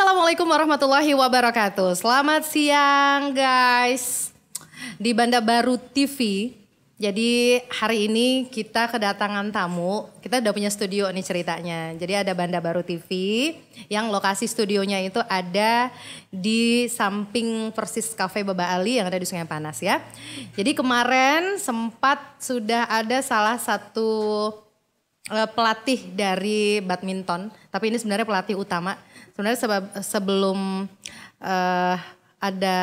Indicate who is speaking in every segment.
Speaker 1: Assalamualaikum warahmatullahi wabarakatuh. Selamat siang guys. Di Banda Baru TV. Jadi hari ini kita kedatangan tamu. Kita udah punya studio nih ceritanya. Jadi ada Banda Baru TV yang lokasi studionya itu ada di samping persis Cafe Baba Ali yang ada di Sungai Panas ya. Jadi kemarin sempat sudah ada salah satu pelatih dari badminton, tapi ini sebenarnya pelatih utama. Sebenarnya sebelum ada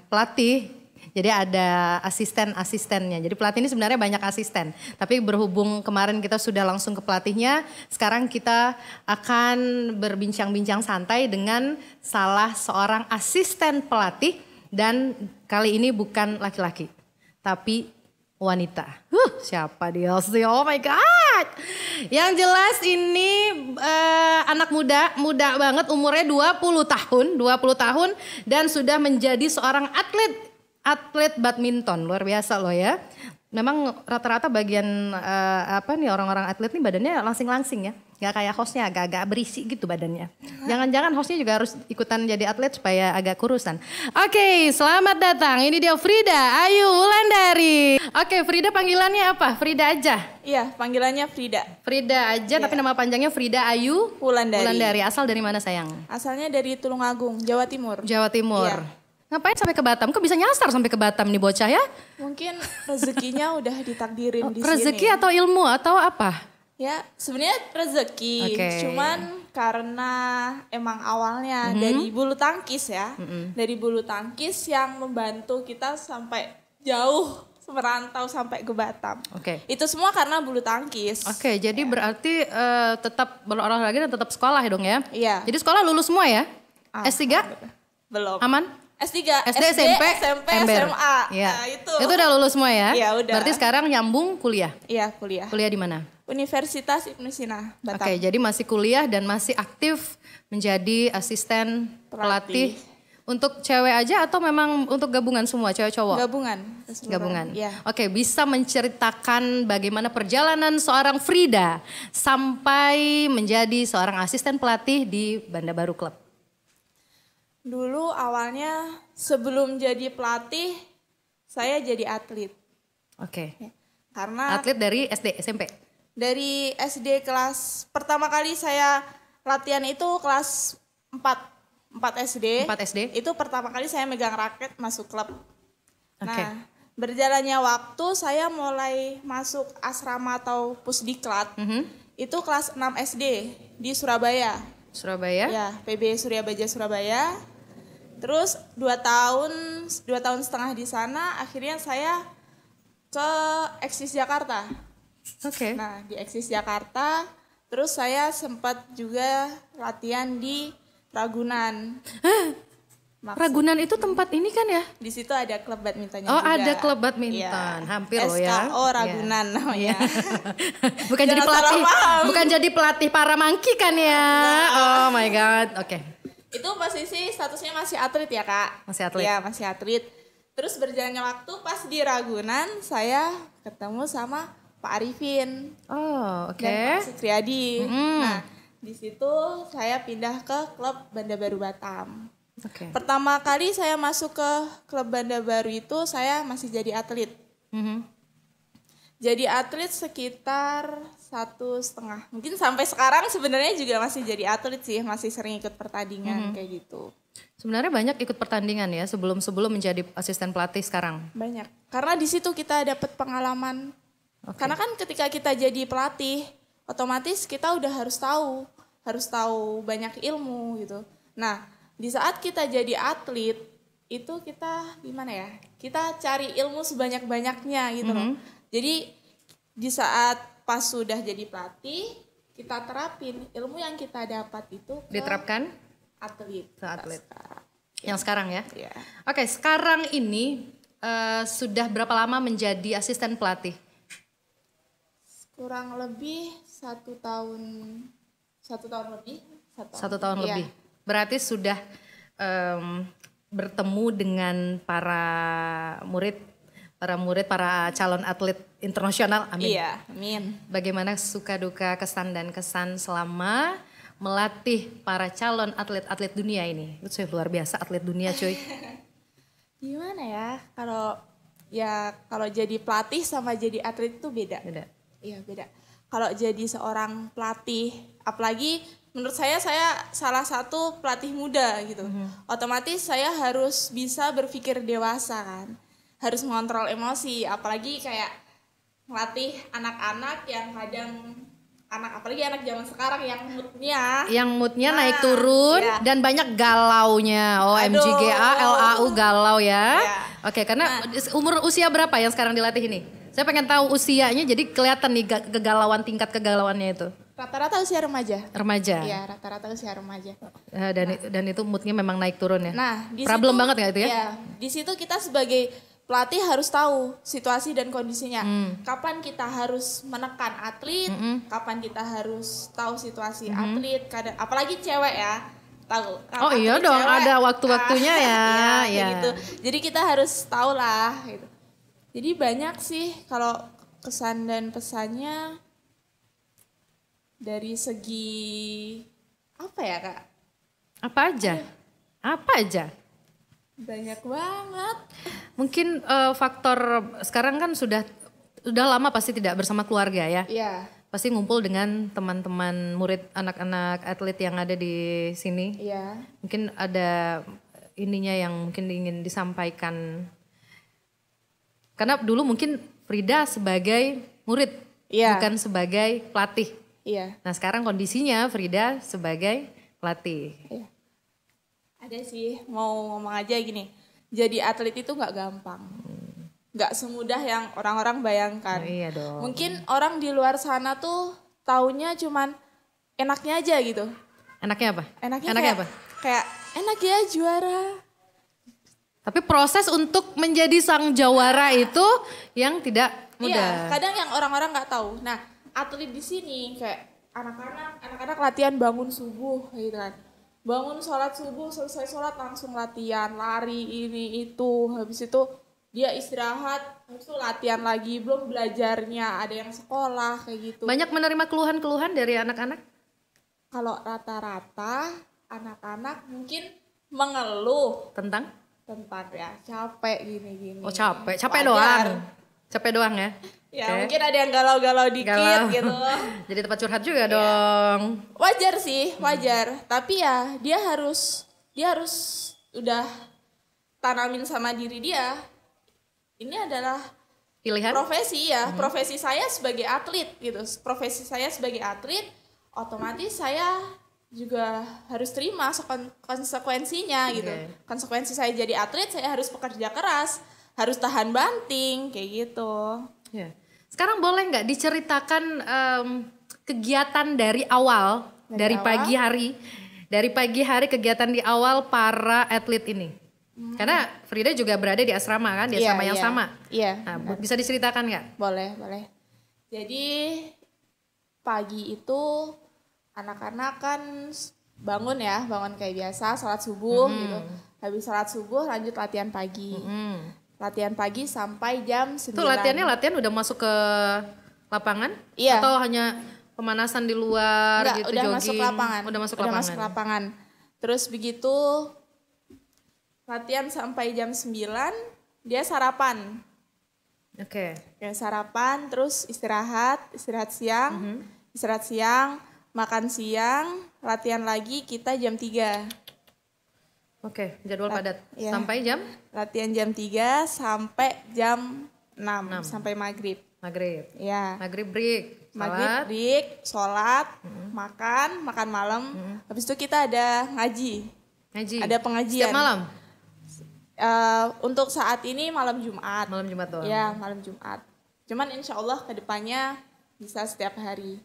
Speaker 1: pelatih, jadi ada asisten-asistennya. Jadi pelatih ini sebenarnya banyak asisten, tapi berhubung kemarin kita sudah langsung ke pelatihnya, sekarang kita akan berbincang-bincang santai dengan salah seorang asisten pelatih dan kali ini bukan laki-laki, tapi wanita. Siapa dia sih? Oh my God. Yang jelas ini anak muda banget, umurnya 20 tahun dan sudah menjadi seorang atlet badminton. Luar biasa loh ya. Memang rata-rata bagian orang-orang atlet nih badannya langsing-langsing ya. Gak kayak hostnya, agak-agak berisi gitu badannya. Jangan-jangan hostnya juga harus ikutan jadi atlet supaya agak kurusan. Oke, selamat datang. Ini dia Frida Ayu Wulandari. Oke, Frida panggilannya apa? Frida aja?
Speaker 2: Iya, panggilannya Frida.
Speaker 1: Frida aja, tapi nama panjangnya Frida Ayu Wulandari. Asal dari mana sayang?
Speaker 2: Asalnya dari Tulungagung, Jawa Timur.
Speaker 1: Jawa Timur.
Speaker 2: Iya.
Speaker 1: Ngapain sampai ke Batam? Kok bisa nyasar sampai ke Batam nih bocah ya?
Speaker 2: Mungkin rezekinya udah ditakdirin di sini.
Speaker 1: Rezeki atau ilmu atau apa?
Speaker 2: Ya, sebenarnya rezeki. Cuman karena emang awalnya dari bulu tangkis ya. Dari bulu tangkis yang membantu kita sampai jauh merantau sampai ke Batam. Itu semua karena bulu tangkis.
Speaker 1: Jadi berarti tetap berolahraga dan tetap sekolah ya dong ya?
Speaker 2: Iya.
Speaker 1: Jadi sekolah lulus semua ya? S3?
Speaker 2: Belum.
Speaker 1: Aman?
Speaker 2: S3,
Speaker 1: SD, SMP,
Speaker 2: SMA.
Speaker 1: Ya.
Speaker 2: Nah, itu
Speaker 1: udah lulus semua ya?
Speaker 2: Iya udah.
Speaker 1: Berarti sekarang nyambung kuliah?
Speaker 2: Iya kuliah.
Speaker 1: Kuliah di mana?
Speaker 2: Universitas Ibnu Sina, Batam.
Speaker 1: Jadi masih kuliah dan masih aktif menjadi asisten pelatih. Untuk cewek aja atau memang untuk gabungan semua, cewek cowok? Gabungan.
Speaker 2: Ya.
Speaker 1: Bisa menceritakan bagaimana perjalanan seorang Frida sampai menjadi seorang asisten pelatih di Banda Baru Club?
Speaker 2: Dulu awalnya sebelum jadi pelatih, saya jadi atlet. Karena
Speaker 1: atlet dari SD, SMP?
Speaker 2: Dari SD kelas, pertama kali saya latihan itu kelas 4 SD.
Speaker 1: 4 SD?
Speaker 2: Itu pertama kali saya megang raket masuk klub. Nah, berjalannya waktu saya mulai masuk asrama atau pusdiklat. Itu kelas 6 SD di Surabaya. Ya, PB Surya Baja Surabaya. Terus 2 tahun setengah di sana, akhirnya saya ke Eksis Jakarta. Nah, di Eksis Jakarta, terus saya sempat juga latihan di Ragunan.
Speaker 1: Ragunan itu tempat ini kan ya?
Speaker 2: Di situ ada klub badmintonnya juga.
Speaker 1: Ada klub badminton, hampir loh ya.
Speaker 2: SKO Ragunan namanya.
Speaker 1: Bukan jadi pelatih para mangki kan ya? Oh my God,
Speaker 2: Itu posisi statusnya masih atlet ya Kak?
Speaker 1: Masih atlet?
Speaker 2: Iya, masih atlet. Terus berjalannya waktu pas di Ragunan saya ketemu sama Pak Arifin. Dan Pak Sukriyadi. Nah, di situ saya pindah ke klub Banda Baru Batam. Pertama kali saya masuk ke klub Banda Baru itu saya masih jadi atlet. Jadi atlet sekitar 1,5. Mungkin sampai sekarang sebenarnya juga masih jadi atlet sih, masih sering ikut pertandingan kayak gitu.
Speaker 1: Sebenarnya banyak ikut pertandingan ya sebelum menjadi asisten pelatih sekarang.
Speaker 2: Banyak, karena di situ kita dapat pengalaman. Karena kan ketika kita jadi pelatih, otomatis kita udah harus tahu banyak ilmu gitu. Nah, di saat kita jadi atlet itu kita gimana ya? Kita cari ilmu sebanyak-banyaknya gitu loh. Jadi di saat pas sudah jadi pelatih, kita terapin ilmu yang kita dapat itu
Speaker 1: diterapkan
Speaker 2: atlet.
Speaker 1: Yang sekarang ya?
Speaker 2: Iya.
Speaker 1: Sekarang ini sudah berapa lama menjadi asisten pelatih?
Speaker 2: Kurang lebih 1 tahun lebih.
Speaker 1: 1 tahun lebih. Berarti sudah bertemu dengan para calon atlet internasional. Amin.
Speaker 2: Iya, amin.
Speaker 1: Bagaimana suka duka kesan dan kesan selama melatih para calon atlet-atlet dunia ini? Itu luar biasa atlet dunia cuy.
Speaker 2: Gimana ya, kalau jadi pelatih sama jadi atlet itu beda. Iya beda. Kalau jadi seorang pelatih, apalagi menurut saya salah satu pelatih muda gitu. Otomatis saya harus bisa berpikir dewasa kan. Harus mengontrol emosi, apalagi kayak melatih anak-anak yang kadang apalagi anak zaman sekarang yang moodnya naik turun
Speaker 1: dan banyak galaunya. OMGGA, LAU galau ya. Oke, karena umur usia berapa yang sekarang dilatih ini? Saya pengen tahu usianya, jadi kelihatan nih tingkat kegalauannya itu.
Speaker 2: Rata-rata usia remaja.
Speaker 1: Iya,
Speaker 2: rata-rata usia remaja.
Speaker 1: Dan itu moodnya memang naik turun ya.
Speaker 2: Nah,
Speaker 1: problem banget nggak itu ya?
Speaker 2: Iya, di situ kita sebagai pelatih harus tahu situasi dan kondisinya. Kapan kita harus menekan atlet, kapan kita harus tahu situasi atlet. Apalagi cewek ya, tahu.
Speaker 1: Oh iya dong, cewek, ada waktu-waktunya ya.
Speaker 2: Gitu. Jadi kita harus tahu lah. Gitu. Jadi banyak sih kalau kesan dan pesannya dari segi apa ya kak? Apa aja? Banyak banget.
Speaker 1: Mungkin faktor sekarang kan sudah lama pasti tidak bersama keluarga ya.
Speaker 2: Iya.
Speaker 1: Pasti ngumpul dengan teman-teman murid anak-anak atlet yang ada di sini.
Speaker 2: Iya.
Speaker 1: Mungkin ada ininya yang mungkin ingin disampaikan. Karena dulu mungkin Frida sebagai murid, bukan sebagai pelatih.
Speaker 2: Iya.
Speaker 1: Nah sekarang kondisinya Frida sebagai pelatih.
Speaker 2: Iya. Ada sih, mau ngomong aja gini, jadi atlet itu nggak gampang, nggak semudah yang orang-orang bayangkan.
Speaker 1: Iya dong.
Speaker 2: Mungkin orang di luar sana tuh taunya cuman enaknya aja gitu.
Speaker 1: Enaknya apa?
Speaker 2: Enaknya apa? Kayak enak ya juara.
Speaker 1: Tapi proses untuk menjadi sang jawara itu yang tidak mudah.
Speaker 2: Iya, kadang yang orang-orang nggak tahu. Nah, atlet di sini kayak anak-anak latihan bangun subuh gitu kan. Bangun sholat subuh, selesai sholat langsung latihan, lari ini itu, habis itu dia istirahat, habis itu latihan lagi, belum belajarnya, ada yang sekolah kayak gitu.
Speaker 1: Banyak menerima keluhan-keluhan dari anak-anak?
Speaker 2: Kalau rata-rata anak-anak mungkin mengeluh tentang ya capek gini-gini.
Speaker 1: Oh capek doang ya?
Speaker 2: Ya mungkin ada yang galau-galau dikit gitu.
Speaker 1: Jadi tempat curhat juga dong.
Speaker 2: Wajar sih, wajar. Tapi ya dia harus udah tanamin sama diri dia. Ini adalah
Speaker 1: pilihan
Speaker 2: profesi ya, profesi saya sebagai atlet gitu. Profesi saya sebagai atlet, otomatis saya juga harus terima konsekuensinya gitu. Konsekuensi saya jadi atlet, saya harus bekerja keras, harus tahan banting kayak gitu.
Speaker 1: Ya. Sekarang boleh nggak diceritakan kegiatan dari awal, dari pagi hari kegiatan di awal para atlet ini? Karena Frida juga berada di asrama kan, di asrama yang sama.
Speaker 2: Iya.
Speaker 1: Nah, bisa diceritakan nggak?
Speaker 2: Boleh. Jadi pagi itu anak-anak kan bangun kayak biasa, sholat subuh gitu. Habis sholat subuh lanjut latihan pagi. Latihan pagi sampai jam 9.
Speaker 1: Itu latihan udah masuk ke lapangan?
Speaker 2: Iya.
Speaker 1: Atau hanya pemanasan di luar?
Speaker 2: Enggak,
Speaker 1: gitu,
Speaker 2: udah
Speaker 1: jogging?
Speaker 2: masuk lapangan. Terus begitu latihan sampai jam 9, dia sarapan.
Speaker 1: Oke.
Speaker 2: Ya, sarapan, terus istirahat siang, makan siang, latihan lagi kita jam 3.
Speaker 1: Oke, jadwal padat. Sampai jam?
Speaker 2: Latihan jam 3 sampai jam 6. Sampai maghrib. Ya.
Speaker 1: Maghrib break.
Speaker 2: Sholat, makan malam. Habis itu kita ada ngaji. Ada pengajian.
Speaker 1: Setiap malam?
Speaker 2: Untuk saat ini malam Jumat.
Speaker 1: Malam Jumat doang?
Speaker 2: Ya, malam Jumat. Cuman insya Allah kedepannya bisa setiap hari.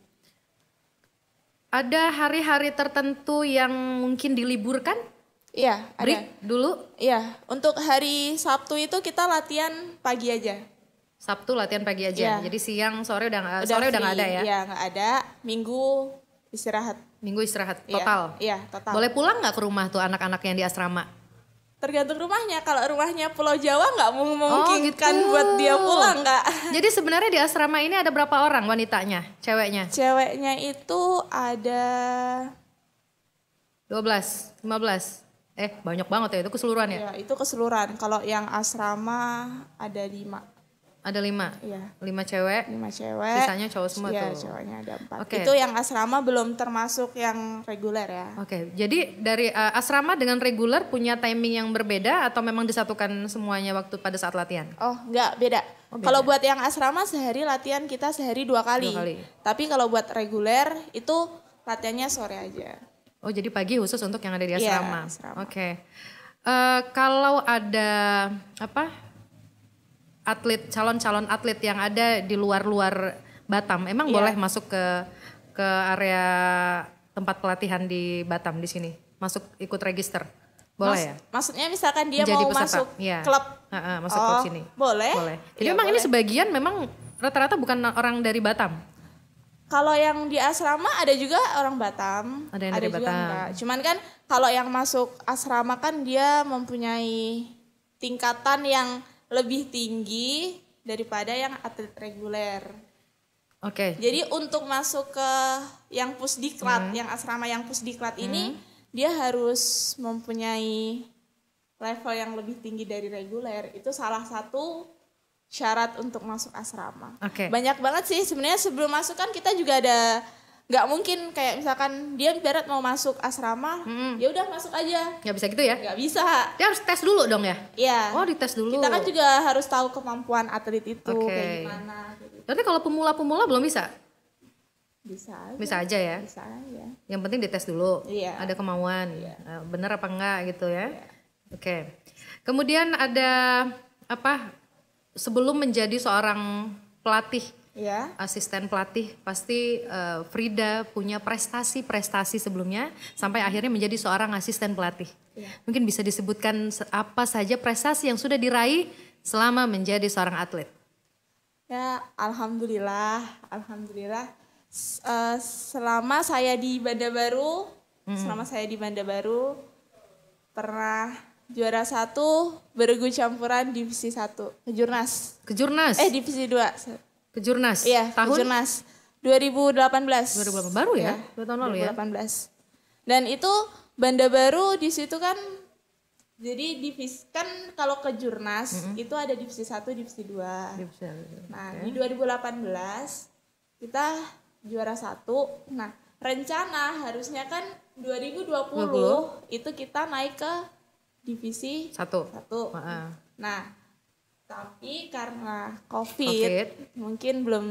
Speaker 1: Ada hari-hari tertentu yang mungkin diliburkan?
Speaker 2: Iya, ada.
Speaker 1: Break dulu?
Speaker 2: Iya, untuk hari Sabtu itu kita latihan pagi aja.
Speaker 1: Sabtu latihan pagi aja. Jadi siang, sore udah nggak ada ya?
Speaker 2: Iya, nggak ada. Minggu istirahat
Speaker 1: total.
Speaker 2: Iya, total.
Speaker 1: Boleh pulang nggak ke rumah tuh anak-anak yang di asrama?
Speaker 2: Tergantung rumahnya. Kalau rumahnya Pulau Jawa nggak memungkinkan buat dia pulang nggak.
Speaker 1: Jadi sebenarnya di asrama ini ada berapa orang wanitanya, ceweknya?
Speaker 2: Ceweknya itu ada
Speaker 1: 12, 15. Banyak banget ya, itu keseluruhan ya?
Speaker 2: Ya, itu keseluruhan. Kalau yang asrama ada 5.
Speaker 1: Ada 5?
Speaker 2: Iya.
Speaker 1: 5 cewek?
Speaker 2: 5 cewek.
Speaker 1: Sisanya cowok semua tuh?
Speaker 2: Iya, cowoknya ada 4.
Speaker 1: Okay.
Speaker 2: Itu yang asrama belum termasuk yang reguler ya.
Speaker 1: Oke, jadi dari asrama dengan reguler punya timing yang berbeda atau memang disatukan semuanya waktu pada saat latihan?
Speaker 2: Oh, enggak, beda. Kalau buat yang asrama sehari latihan kita sehari 2 kali. Tapi kalau buat reguler itu latihannya sore aja.
Speaker 1: Oh, jadi pagi khusus untuk yang ada di asrama.
Speaker 2: Iya, asrama.
Speaker 1: Oke. Kalau ada calon-calon atlet yang ada di luar Batam, emang boleh masuk ke area tempat pelatihan di Batam di sini? Masuk ikut register? Boleh ya?
Speaker 2: Maksudnya misalkan dia
Speaker 1: menjadi
Speaker 2: mau
Speaker 1: peserta.
Speaker 2: masuk klub.
Speaker 1: Masuk klub sini.
Speaker 2: Boleh.
Speaker 1: Jadi memang ini sebagian memang rata-rata bukan orang dari Batam.
Speaker 2: Kalau yang di asrama ada juga orang Batam,
Speaker 1: ada yang dari
Speaker 2: juga
Speaker 1: Batam.
Speaker 2: enggak. Cuman kan kalau yang masuk asrama kan dia mempunyai tingkatan yang lebih tinggi daripada yang atlet reguler.
Speaker 1: Oke.
Speaker 2: Jadi untuk masuk ke yang pusdiklat, yang asrama yang pusdiklat ini, dia harus mempunyai level yang lebih tinggi dari reguler. Itu salah satu syarat untuk masuk asrama. Banyak banget sih sebenarnya sebelum masuk kan kita juga ada. Nggak mungkin kayak misalkan dia ibarat mau masuk asrama, ya udah masuk aja.
Speaker 1: Nggak bisa gitu ya?
Speaker 2: Nggak bisa.
Speaker 1: Dia harus tes dulu dong ya?
Speaker 2: Iya.
Speaker 1: Oh, dites dulu.
Speaker 2: Kita kan juga harus tahu kemampuan atlet itu kayak gimana. Gitu.
Speaker 1: Berarti kalau pemula-pemula belum bisa?
Speaker 2: Bisa
Speaker 1: aja ya?
Speaker 2: Bisa aja.
Speaker 1: Yang penting dites dulu,
Speaker 2: ada
Speaker 1: kemauan, bener apa enggak gitu ya? Oke. Kemudian ada sebelum menjadi seorang pelatih, asisten pelatih, pasti Frida punya prestasi sebelumnya sampai akhirnya menjadi seorang asisten pelatih. Mungkin bisa disebutkan apa saja prestasi yang sudah diraih selama menjadi seorang atlet?
Speaker 2: Ya, alhamdulillah. Selama saya di Banda Baru, pernah juara 1 bergu campuran divisi 1 Kejurnas. Divisi 2.
Speaker 1: Kejurnas.
Speaker 2: Iya,
Speaker 1: tahun
Speaker 2: Kejurnas 2018.
Speaker 1: Baru ya? 2 tahun lalu
Speaker 2: 2018. Dan itu Banda Baru di situ kan jadi divisi kan kalau Kejurnas itu ada divisi 1, divisi 2. Nah, di 2018 kita juara 1. Nah, rencana harusnya kan 2020 itu kita naik ke divisi 1. Nah, tapi karena COVID mungkin belum.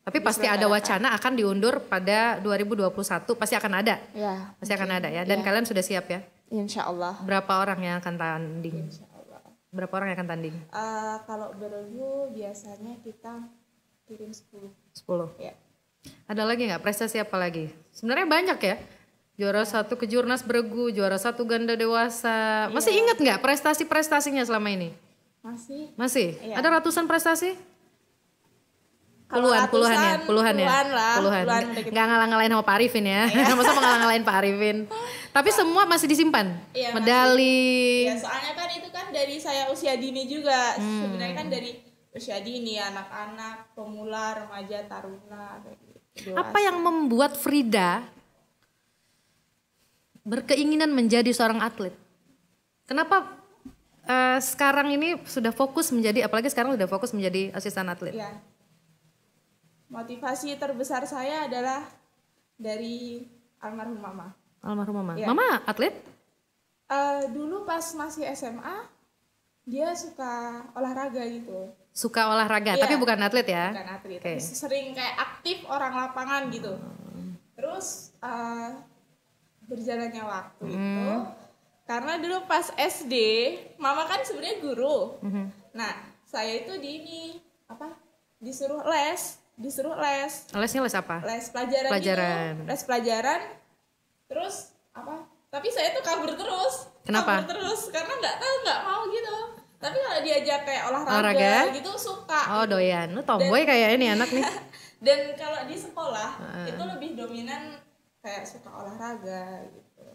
Speaker 1: Tapi pasti ada wacana akan diundur pada 2021, pasti akan ada.
Speaker 2: Ya.
Speaker 1: Pasti akan ada ya. Dan kalian sudah siap ya?
Speaker 2: Insya Allah.
Speaker 1: Berapa orang yang akan tanding?
Speaker 2: Insya Allah.
Speaker 1: Berapa orang yang akan tanding?
Speaker 2: Kalau bergu biasanya kita kirim 10.
Speaker 1: Ya. Ada lagi nggak prestasi apa lagi? Sebenarnya banyak ya. Juara 1 Kejurnas bergu, juara 1 ganda dewasa. Masih ingat nggak prestasi-prestasinya selama ini? Masih? Iya. Ada ratusan prestasi? Puluhan ya. Nggak ngalah-ngalahin sama Pak Arifin ya. Masa mau ngalah-ngalahin Pak Arifin. Tapi semua masih disimpan. Medali.
Speaker 2: Ya, soalnya kan itu kan dari saya usia dini juga. Sebenarnya kan dari usia dini, anak-anak, pemula, remaja, taruna.
Speaker 1: Apa yang membuat Frida berkeinginan menjadi seorang atlet? Kenapa sekarang ini sudah fokus menjadi, apalagi sekarang sudah fokus menjadi asisten atlet?
Speaker 2: Ya. Motivasi terbesar saya adalah dari almarhum mama.
Speaker 1: Ya. Mama atlet?
Speaker 2: Dulu pas masih SMA, dia suka olahraga gitu.
Speaker 1: Suka olahraga, tapi bukan atlet ya?
Speaker 2: Bukan atlet, tapi sering kayak aktif orang lapangan gitu. Terus berjalannya waktu itu, karena dulu pas SD, mama kan sebenarnya guru. Nah, saya itu disuruh les.
Speaker 1: Lesnya les apa?
Speaker 2: Les pelajaran. Gitu. Les pelajaran. Terus tapi saya tuh kabur terus.
Speaker 1: Kenapa?
Speaker 2: Kabur terus karena nggak mau gitu. Tapi kalau diajak kayak olahraga gitu suka.
Speaker 1: Oh, doyan. Lu tomboy kayak ini anak nih.
Speaker 2: Dan kalau di sekolah itu lebih dominan kayak suka olahraga gitu.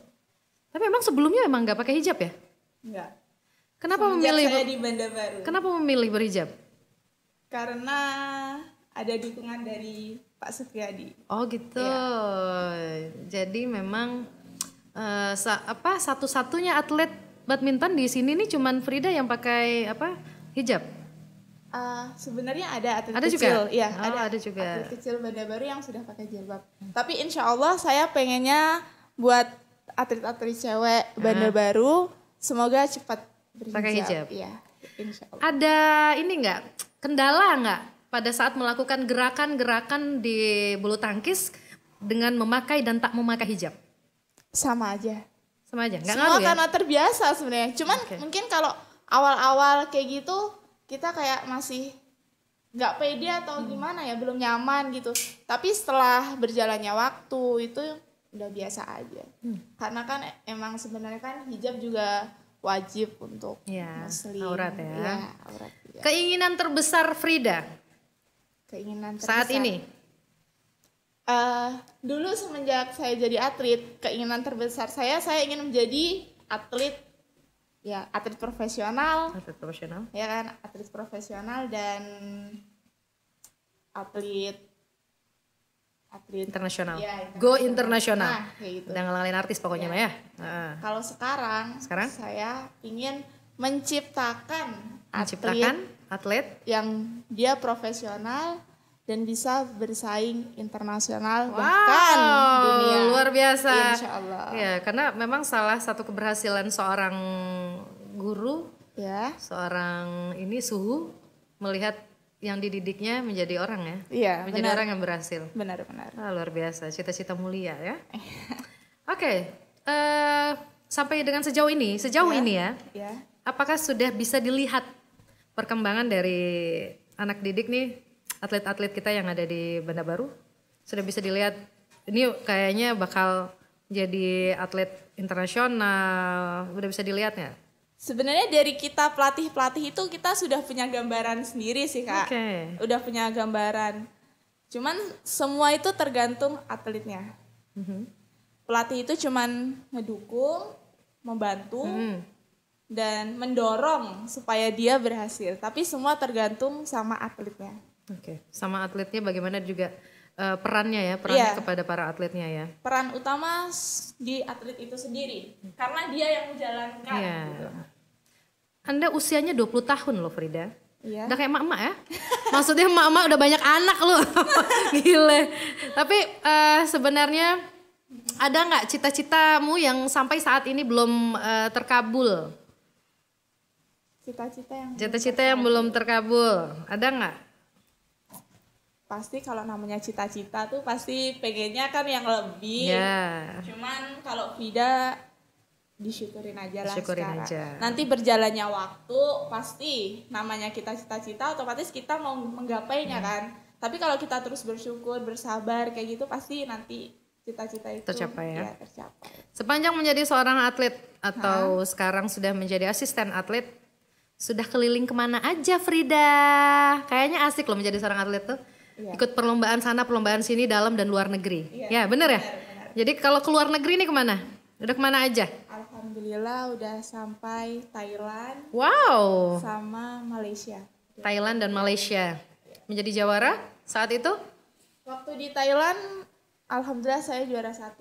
Speaker 1: Tapi emang sebelumnya emang nggak pakai hijab ya?
Speaker 2: Enggak.
Speaker 1: Kenapa
Speaker 2: saya di Banda Baru.
Speaker 1: Kenapa memilih berhijab?
Speaker 2: Karena ada dukungan dari Pak Supriyadi.
Speaker 1: Oh gitu. Ya. Jadi memang satu-satunya atlet badminton di sini nih cuman Frida yang pakai hijab.
Speaker 2: Sebenarnya ada atlet
Speaker 1: ada
Speaker 2: kecil,
Speaker 1: juga?
Speaker 2: ya
Speaker 1: ada juga.
Speaker 2: Atlet kecil Banda Baru yang sudah pakai jilbab. Tapi insya Allah saya pengennya buat atlet-atlet cewek Banda Baru semoga cepat berhijab.
Speaker 1: Pakai hijab.
Speaker 2: Iya, insya Allah.
Speaker 1: Ada ini nggak kendala nggak pada saat melakukan gerakan-gerakan di bulu tangkis dengan memakai dan tak memakai hijab?
Speaker 2: Sama aja.
Speaker 1: Sama aja, nggak
Speaker 2: Semua
Speaker 1: ngaruh ya?
Speaker 2: karena terbiasa sebenarnya. Cuman mungkin kalau awal-awal kayak gitu kita kayak masih nggak pede atau gimana ya, belum nyaman gitu. Tapi setelah berjalannya waktu itu udah biasa aja. Karena kan emang sebenarnya kan hijab juga wajib untuk muslim.
Speaker 1: Aurat ya.
Speaker 2: Ya, aurat juga.
Speaker 1: Keinginan terbesar Frida
Speaker 2: Keinginan
Speaker 1: saat
Speaker 2: terbesar.
Speaker 1: ini?
Speaker 2: Dulu semenjak saya jadi atlet, keinginan terbesar saya ingin menjadi atlet profesional.
Speaker 1: Atlet profesional.
Speaker 2: Ya kan, atlet profesional dan atlet
Speaker 1: Internasional.
Speaker 2: Ya,
Speaker 1: Go internasional.
Speaker 2: Nah, kayak gitu.
Speaker 1: Udah ngelalin artis pokoknya mah ya.
Speaker 2: Kalau sekarang saya ingin menciptakan
Speaker 1: atlet
Speaker 2: yang dia profesional dan bisa bersaing internasional bahkan dunia.
Speaker 1: Luar biasa.
Speaker 2: Insya Allah.
Speaker 1: Ya, karena memang salah satu keberhasilan seorang guru, seorang suhu melihat yang dididiknya menjadi orang ya.
Speaker 2: Iya,
Speaker 1: menjadi orang yang berhasil.
Speaker 2: Benar-benar.
Speaker 1: Luar biasa, cita-cita mulia ya. Oke, sampai dengan sejauh ini ya. Apakah sudah bisa dilihat perkembangan dari anak didik nih, atlet-atlet kita yang ada di Banda Baru? Sudah bisa dilihat ini kayaknya bakal jadi atlet internasional, udah bisa dilihat nggak?
Speaker 2: Sebenarnya dari kita pelatih-pelatih itu kita sudah punya gambaran sendiri sih Kak. Udah punya gambaran. Cuman semua itu tergantung atletnya. Pelatih itu cuman ngedukung, membantu, dan mendorong supaya dia berhasil. Tapi semua tergantung sama atletnya.
Speaker 1: Sama atletnya bagaimana juga perannya kepada para atletnya ya.
Speaker 2: Peran utama di atlet itu sendiri karena dia yang menjalankan. Gitu.
Speaker 1: Anda usianya 20 tahun loh Frida.
Speaker 2: Iya.
Speaker 1: Udah kayak emak-emak ya. Maksudnya emak-emak udah banyak anak loh. Gile. Tapi sebenarnya ada nggak cita-citamu yang sampai saat ini belum terkabul? Cita-cita yang belum terkabul. Ada nggak?
Speaker 2: Pasti kalau namanya cita-cita tuh pasti pengennya kan yang lebih. Cuman kalau Frida disyukurin aja lah sekarang. Nanti berjalannya waktu pasti namanya kita cita-cita otomatis kita mau menggapainya kan. Tapi kalau kita terus bersyukur, bersabar kayak gitu pasti nanti cita-cita itu
Speaker 1: tercapai ya.
Speaker 2: Tercapai.
Speaker 1: Sepanjang menjadi seorang atlet atau sekarang sudah menjadi asisten atlet, sudah keliling kemana aja Frida? Kayaknya asik loh menjadi seorang atlet tuh. Ikut perlombaan sana, perlombaan sini, dalam dan luar negeri. Ya bener ya? Benar. Jadi kalau ke luar negeri nih kemana? Udah kemana aja?
Speaker 2: Alhamdulillah udah sampai Thailand.
Speaker 1: Wow.
Speaker 2: Sama Malaysia.
Speaker 1: Thailand dan Malaysia. Menjadi jawara saat itu?
Speaker 2: Waktu di Thailand, alhamdulillah saya juara 1.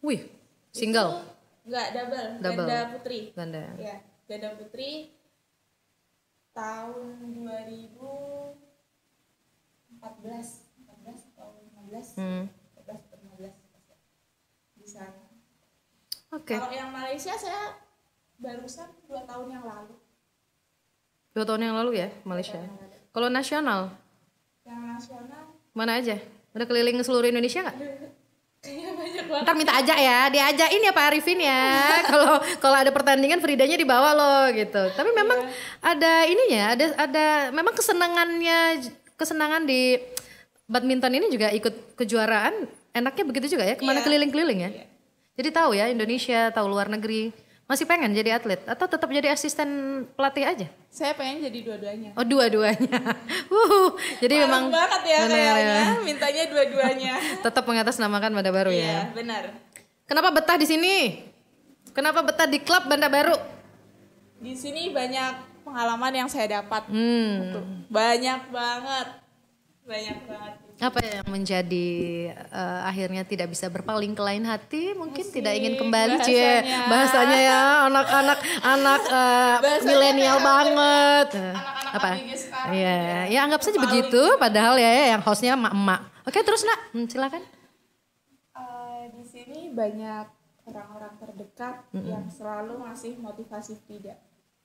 Speaker 1: Wih, single?
Speaker 2: Enggak, double. Ganda putri.
Speaker 1: Ganda.
Speaker 2: Ya, ganda putri tahun 2014 atau 15. 15 di sana. Kalau yang Malaysia saya barusan 2 tahun yang lalu.
Speaker 1: 2 tahun yang lalu ya Malaysia. Kalau nasional?
Speaker 2: Yang nasional
Speaker 1: mana aja? Udah keliling seluruh Indonesia nggak?
Speaker 2: Kayaknya banyak banget.
Speaker 1: Ntar minta ajak ya, diajakin ya Pak Arifin ya. Kalau ada pertandingan Fridanya dibawa loh gitu. Tapi memang ada ininya, ada memang kesenangan di badminton ini juga ikut kejuaraan. Enaknya begitu juga ya, kemana keliling-keliling ya. Jadi tahu ya Indonesia, tahu luar negeri. Masih pengen jadi atlet atau tetap jadi asisten pelatih aja?
Speaker 2: Saya pengen jadi dua-duanya.
Speaker 1: Oh, dua-duanya. Jadi memang
Speaker 2: banget ya kayaknya, mintanya dua-duanya.
Speaker 1: Tetap mengatasnamakan Banda Baru ya.
Speaker 2: Iya, benar.
Speaker 1: Kenapa betah di sini? Kenapa betah di klub Banda Baru?
Speaker 2: Di sini banyak pengalaman yang saya dapat. Banyak banget di
Speaker 1: Apa yang menjadi akhirnya tidak bisa berpaling ke lain hati, mungkin
Speaker 2: Musik,
Speaker 1: tidak ingin kembali
Speaker 2: bahasanya
Speaker 1: ya anak milenial banget.
Speaker 2: Anak-anak
Speaker 1: Apa?
Speaker 2: ABG sekarang
Speaker 1: Iya, ya anggap saja
Speaker 2: berpaling
Speaker 1: begitu. Padahal ya yang hostnya emak-emak. Oke, terus Nak, silakan.
Speaker 2: Di sini banyak orang-orang terdekat yang selalu ngasih motivasi Frida.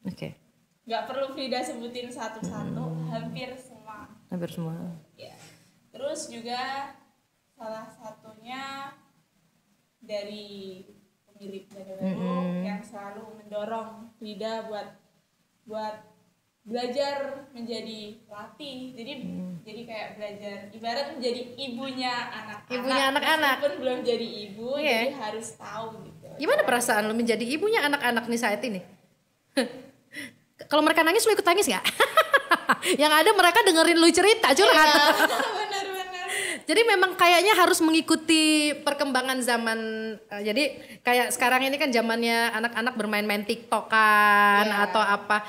Speaker 1: Oke.
Speaker 2: Nggak perlu Frida sebutin satu-satu, hampir semua.
Speaker 1: Hampir semua.
Speaker 2: Ya. Terus juga salah satunya dari pemilik Banda Baru yang selalu mendorong Frida buat belajar menjadi pelatih. Jadi kayak belajar ibarat menjadi ibunya anak-anak. Meskipun belum jadi ibu, jadi harus tahu gitu.
Speaker 1: Gimana perasaan lu menjadi ibunya anak-anak nih saat ini? Kalau mereka nangis lu ikut nangis nggak? Yang ada mereka dengerin lu cerita curhat.
Speaker 2: Benar-benar.
Speaker 1: Jadi memang kayaknya harus mengikuti perkembangan zaman. Jadi kayak sekarang ini kan zamannya anak-anak bermain-main TikTok-an atau apa.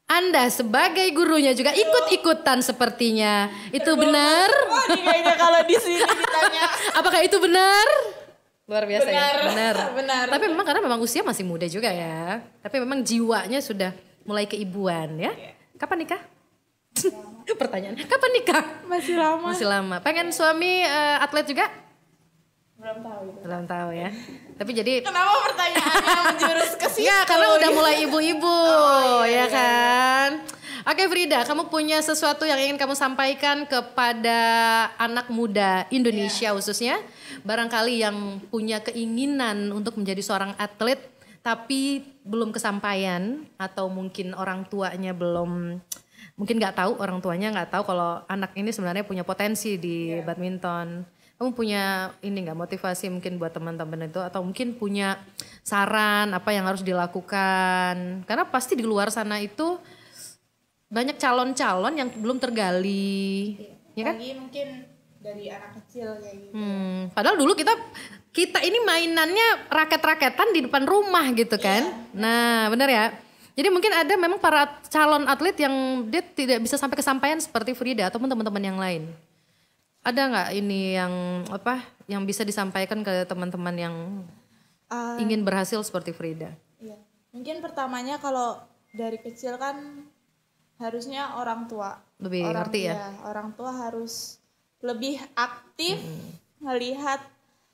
Speaker 1: Anda sebagai gurunya juga ikut-ikutan sepertinya. Itu benar?
Speaker 2: Wah, kayaknya kalau di sini ditanya.
Speaker 1: Apakah itu benar? Luar biasa
Speaker 2: Benar.
Speaker 1: ya.
Speaker 2: Benar.
Speaker 1: Tapi memang karena memang usia masih muda juga ya. Tapi memang jiwanya sudah mulai keibuan ya. Kapan nikah? Pertanyaan. Kapan nikah?
Speaker 2: Masih lama.
Speaker 1: Masih lama. Pengen suami atlet juga?
Speaker 2: Belum tahu itu.
Speaker 1: Belum tahu ya. Tapi jadi
Speaker 2: Kenapa pertanyaannya menjurus ke situ?
Speaker 1: ya karena udah mulai ibu-ibu ya kan. Oke Frida, kamu punya sesuatu yang ingin kamu sampaikan kepada anak muda Indonesia khususnya, barangkali yang punya keinginan untuk menjadi seorang atlet tapi belum kesampaian atau mungkin orang tuanya belum, mungkin orang tuanya nggak tahu kalau anak ini sebenarnya punya potensi di badminton. Kamu punya ini nggak motivasi mungkin buat teman-teman itu, atau mungkin punya saran apa yang harus dilakukan? Karena pasti di luar sana itu banyak calon-calon yang belum tergali, ya kan?
Speaker 2: Lagi mungkin dari anak kecil kayak gitu.
Speaker 1: Padahal dulu kita ini mainannya raket-raketan di depan rumah gitu kan? Nah, benar ya. Jadi mungkin ada memang para calon atlet yang dia tidak bisa sampai kesampaian seperti Frida ataupun teman-teman yang lain. Ada nggak ini yang bisa disampaikan ke teman-teman yang ingin berhasil seperti Frida?
Speaker 2: Iya. Mungkin pertamanya kalau dari kecil kan harusnya orang tua
Speaker 1: lebih ngerti ya.
Speaker 2: Orang tua harus lebih aktif melihat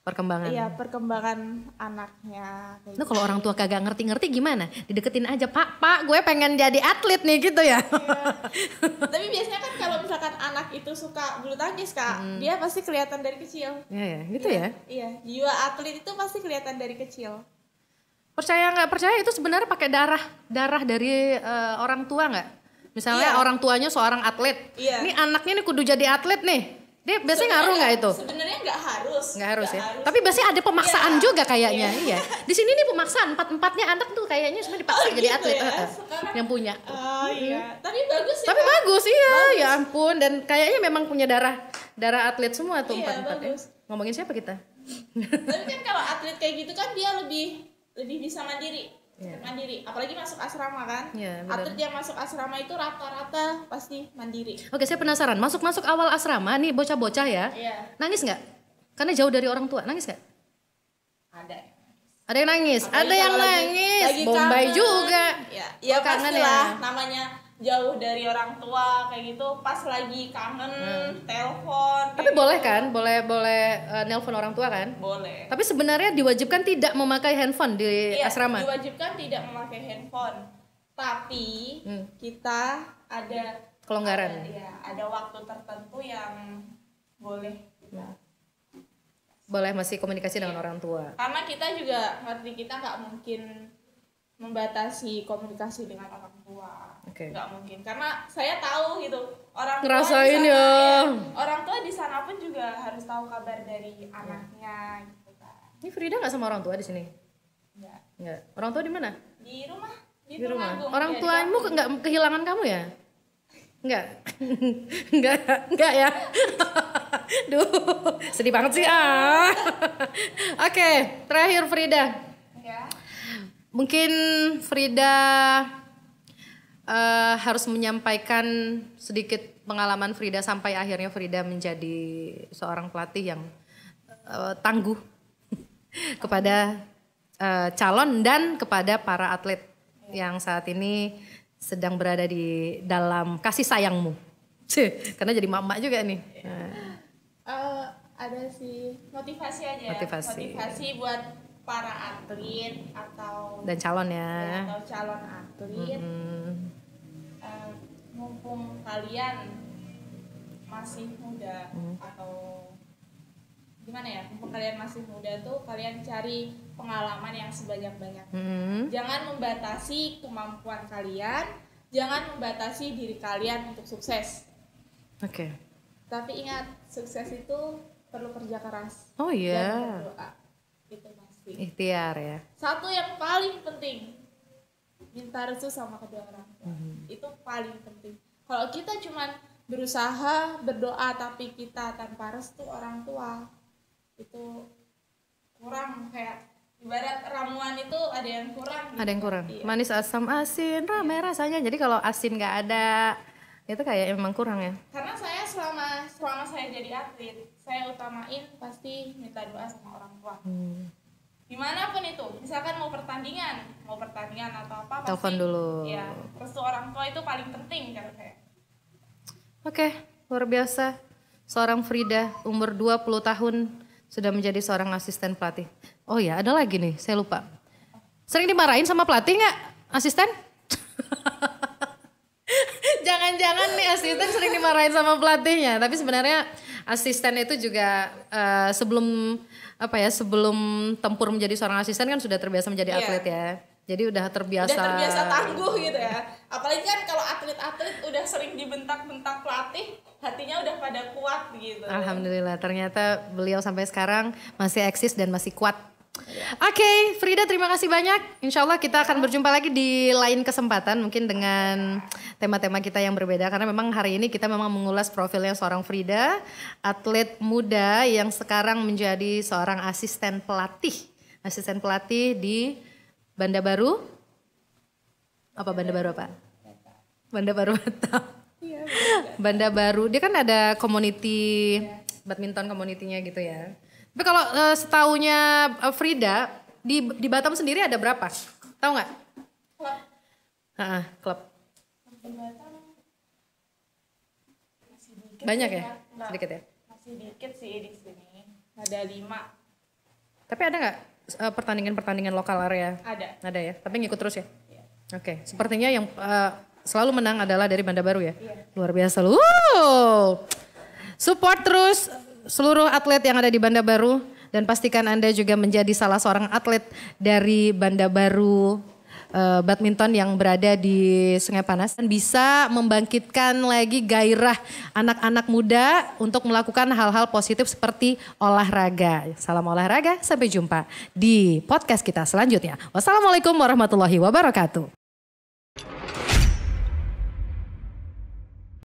Speaker 2: perkembangan anaknya.
Speaker 1: Nah kalau orang tua kagak ngerti-ngerti gimana? Dideketin aja, Pak gue pengen jadi atlet nih gitu ya.
Speaker 2: Tapi biasanya kan kalau misalkan anak itu suka bulu tangkis Kak, dia pasti kelihatan dari kecil.
Speaker 1: Iya gitu ya.
Speaker 2: Iya, jiwa atlet itu pasti kelihatan dari kecil.
Speaker 1: Percaya nggak percaya itu sebenarnya pakai darah dari orang tua nggak? Misalnya orang tuanya seorang atlet, ini anaknya nih kudu jadi atlet nih. Dia biasanya ngaruh nggak itu?
Speaker 2: Sebenarnya nggak harus.
Speaker 1: Nggak harus ya. Tapi biasanya ada pemaksaan juga kayaknya. Iya. Di sini nih pemaksaan empatnya anak tuh kayaknya semua dipaksa jadi atlet.
Speaker 2: Ya?
Speaker 1: Yang punya.
Speaker 2: Oh iya. Tapi bagus ya.
Speaker 1: Tapi bagus iya. Ya ampun, dan kayaknya memang punya darah atlet semua tuh empat-empatnya. Ngomongin siapa kita?
Speaker 2: Tapi kan kalau atlet kayak gitu kan dia lebih bisa mandiri. Apalagi masuk asrama kan. Atlet yang masuk asrama itu rata-rata pasti mandiri.
Speaker 1: Oke, saya penasaran, masuk awal asrama nih bocah-bocah ya. Nangis nggak? Karena jauh dari orang tua, nangis nggak? Ada yang nangis. Ada yang nangis. Bombay juga.
Speaker 2: Ya pastilah namanya jauh dari orang tua kayak gitu, pas lagi kangen telepon.
Speaker 1: Tapi boleh kan? Boleh nelpon orang tua kan?
Speaker 2: Boleh.
Speaker 1: Tapi sebenarnya diwajibkan tidak memakai handphone di asrama.
Speaker 2: Diwajibkan tidak memakai handphone. Tapi kita ada
Speaker 1: kelonggaran.
Speaker 2: Ada waktu tertentu yang boleh.
Speaker 1: Boleh masih komunikasi dengan orang tua.
Speaker 2: Karena kita juga ngerti kita nggak mungkin membatasi komunikasi dengan orang tua. Nggak mungkin, karena saya tahu gitu orang
Speaker 1: ngerasain ya.
Speaker 2: Orang tua di sana pun juga harus tahu kabar dari anaknya gitu kan.
Speaker 1: Ini Frida nggak sama orang tua di sini? Nggak. Orang tua di mana?
Speaker 2: Di rumah.
Speaker 1: Di rumah. Orang tuamu nggak kehilangan kamu ya? Nggak. Nggak ya. Duh, sedih banget sih Oke, terakhir Frida. Mungkin Frida harus menyampaikan sedikit pengalaman Frida sampai akhirnya Frida menjadi seorang pelatih yang tangguh kepada calon dan kepada para atlet yang saat ini sedang berada di dalam kasih sayangmu. Karena jadi mama juga nih.
Speaker 2: Ada sih motivasi aja. Motivasi buat para atlet atau
Speaker 1: dan calon ya.
Speaker 2: Atau calon atlet. Mumpung kalian masih muda atau gimana ya, mumpung kalian masih muda tuh kalian cari pengalaman yang sebanyak-banyak. Jangan membatasi kemampuan kalian, jangan membatasi diri kalian untuk sukses.
Speaker 1: Oke.
Speaker 2: Tapi ingat, sukses itu perlu kerja keras.
Speaker 1: Oh iya.
Speaker 2: Dan berdoa. Itu pasti.
Speaker 1: Ikhtiar ya.
Speaker 2: Satu yang paling penting, minta restu sama kedua orang tua. Itu paling penting. Kalau kita cuman berusaha berdoa tapi kita tanpa restu orang tua, itu kurang, kayak ibarat ramuan itu ada yang kurang.
Speaker 1: Ada yang kurang.
Speaker 2: Iya.
Speaker 1: Manis asam asin rame rasanya. Jadi kalau asin nggak ada itu kayak emang kurang ya.
Speaker 2: Karena saya selama saya jadi atlet, saya utamain pasti minta doa sama orang tua. Dimanapun itu, misalkan mau pertandingan atau apa, pasti
Speaker 1: telepon dulu.
Speaker 2: Ya, restu orang tua itu paling penting kan saya.
Speaker 1: Oke, luar biasa. Seorang Frida umur 20 tahun sudah menjadi seorang asisten pelatih. Oh ya, ada lagi nih, saya lupa. Sering dimarahin sama pelatih nggak, asisten? Jangan-jangan nih asisten sering dimarahin sama pelatihnya. Tapi sebenarnya asisten itu juga sebelum tempur menjadi seorang asisten kan sudah terbiasa menjadi atlet ya. Jadi udah terbiasa
Speaker 2: tangguh gitu ya. Apalagi kan kalau atlet-atlet udah sering dibentak-bentak pelatih, hatinya udah pada kuat gitu.
Speaker 1: Alhamdulillah, ternyata beliau sampai sekarang masih eksis dan masih kuat. Oke, Frida terima kasih banyak. Insya Allah kita akan berjumpa lagi di lain kesempatan, mungkin dengan tema-tema kita yang berbeda. Karena memang hari ini kita memang mengulas profilnya seorang Frida, atlet muda yang sekarang menjadi seorang asisten pelatih. Asisten pelatih di Banda Baru. Apa Banda Baru apa? Banda Baru Batam.
Speaker 2: Iya,
Speaker 1: Banda Baru, dia kan ada community, badminton community-nya gitu ya. Tapi kalau setahunya Frida, di Batam sendiri ada berapa? Tahu nggak?
Speaker 2: Klub.
Speaker 1: Klub.
Speaker 2: Di Batam masih dikit.
Speaker 1: Banyak ya?
Speaker 2: Enggak.
Speaker 1: Sedikit ya?
Speaker 2: Masih dikit sih di sini. Ada 5.
Speaker 1: Tapi ada nggak pertandingan-pertandingan lokal area?
Speaker 2: Ada.
Speaker 1: Ada ya? Tapi ngikut terus ya?
Speaker 2: Iya.
Speaker 1: Oke, sepertinya yang selalu menang adalah dari Banda Baru ya?
Speaker 2: Iya.
Speaker 1: Luar biasa lu. Support terus seluruh atlet yang ada di Banda Baru dan pastikan Anda juga menjadi salah seorang atlet dari Banda Baru badminton yang berada di Sungai Panas dan bisa membangkitkan lagi gairah anak-anak muda untuk melakukan hal-hal positif seperti olahraga. Salam olahraga, sampai jumpa di podcast kita selanjutnya. Wassalamualaikum warahmatullahi wabarakatuh.